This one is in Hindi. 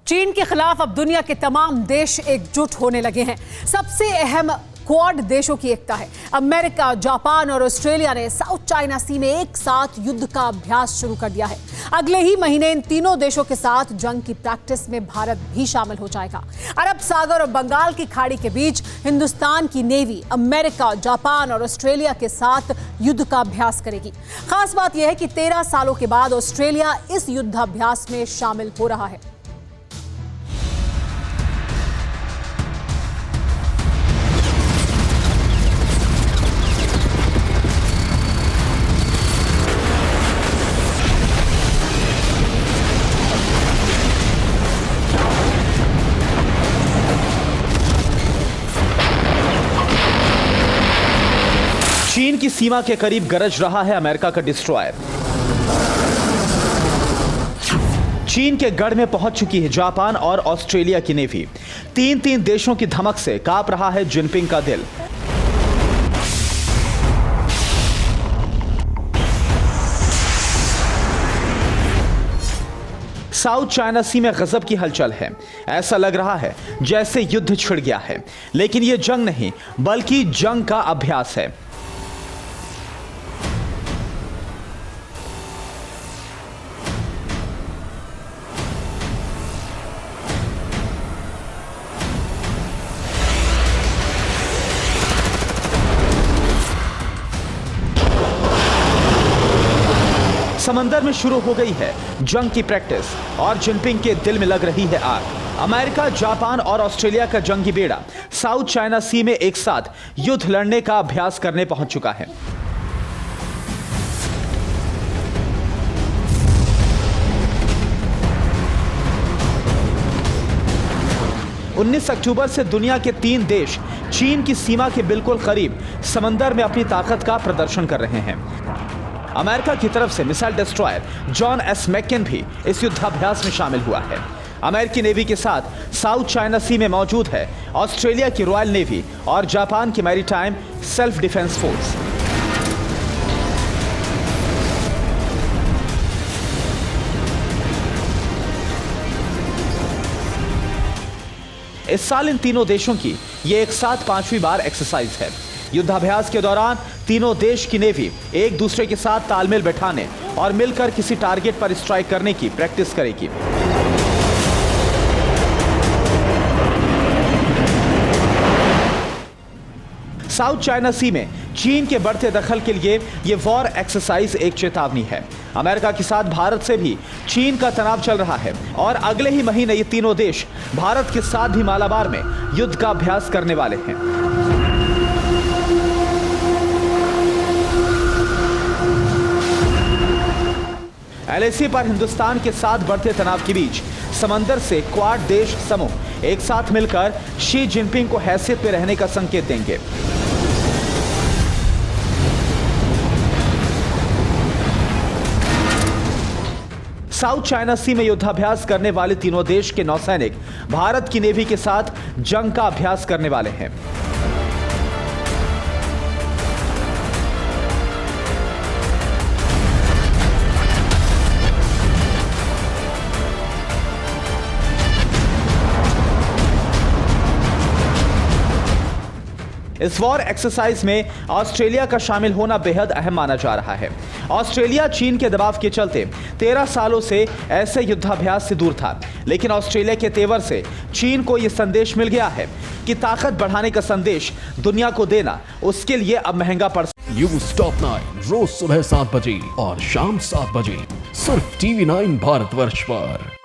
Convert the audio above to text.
चीन के खिलाफ अब दुनिया के तमाम देश एकजुट होने लगे हैं। सबसे अहम क्वाड देशों की एकता है। अमेरिका, जापान और ऑस्ट्रेलिया ने साउथ चाइना सी में एक साथ युद्ध का अभ्यास शुरू कर दिया है। अगले ही महीने इन तीनों देशों के साथ जंग की प्रैक्टिस में भारत भी शामिल हो जाएगा। अरब सागर और बंगाल की खाड़ी के बीच हिंदुस्तान की नेवी अमेरिका, जापान और ऑस्ट्रेलिया के साथ युद्ध का अभ्यास करेगी। खास बात यह है कि 13 सालों के बाद ऑस्ट्रेलिया इस युद्धाभ्यास में शामिल हो रहा है। चीन की सीमा के करीब गरज रहा है अमेरिका का डिस्ट्रॉयर। चीन के गढ़ में पहुंच चुकी है जापान और ऑस्ट्रेलिया की नेवी। तीन देशों की धमक से कांप रहा है जिनपिंग का दिल। साउथ चाइना सी में गजब की हलचल है। ऐसा लग रहा है जैसे युद्ध छिड़ गया है, लेकिन यह जंग नहीं बल्कि जंग का अभ्यास है। समंदर में शुरू हो गई है जंग की प्रैक्टिस और जिनपिंग के दिल में लग रही है आग। अमेरिका, जापान और ऑस्ट्रेलिया का जंगी बेड़ा साउथ चाइना सी में एक साथ युद्ध लड़ने का अभ्यास करने पहुंच चुका है। उन्नीस अक्टूबर से दुनिया के 3 देश चीन की सीमा के बिल्कुल करीब समंदर में अपनी ताकत का प्रदर्शन कर रहे हैं। अमेरिका की तरफ से मिसाइल डिस्ट्रॉयर जॉन एस मैकेन भी इस युद्धाभ्यास में शामिल हुआ है। अमेरिकी नेवी के साथ साउथ चाइना सी में मौजूद है ऑस्ट्रेलिया की रॉयल नेवी और जापान की मैरीटाइम सेल्फ डिफेंस फोर्स। इस साल इन तीनों देशों की यह एक साथ 5वीं बार एक्सरसाइज है। युद्धाभ्यास के दौरान तीनों देश की नेवी एक दूसरे के साथ तालमेल बैठाने और मिलकर किसी टारगेट पर स्ट्राइक करने की प्रैक्टिस करेगी। साउथ चाइना सी में चीन के बढ़ते दखल के लिए यह वॉर एक्सरसाइज एक चेतावनी है। अमेरिका के साथ भारत से भी चीन का तनाव चल रहा है और अगले ही महीने ये तीनों देश भारत के साथ भी मालाबार में युद्ध का अभ्यास करने वाले हैं। एलएसी पर हिंदुस्तान के साथ बढ़ते तनाव के बीच समंदर से क्वाड देश समूह एक साथ मिलकर शी जिनपिंग को हैसियत में रहने का संकेत देंगे। साउथ चाइना सी में युद्धाभ्यास करने वाले तीनों देश के नौसैनिक भारत की नेवी के साथ जंग का अभ्यास करने वाले हैं। इस वॉर एक्सरसाइज में ऑस्ट्रेलिया का शामिल होना बेहद अहम माना जा रहा है। ऑस्ट्रेलिया चीन के दबाव के चलते 13 सालों से ऐसे युद्धाभ्यास से दूर था, लेकिन ऑस्ट्रेलिया के तेवर से चीन को यह संदेश मिल गया है कि ताकत बढ़ाने का संदेश दुनिया को देना उसके लिए अब महंगा पड़ सकता है। न्यूज़ टॉप 9 रोज सुबह 7 बजे और शाम 7 बजे सिर्फ TV9 भारतवर्ष पर।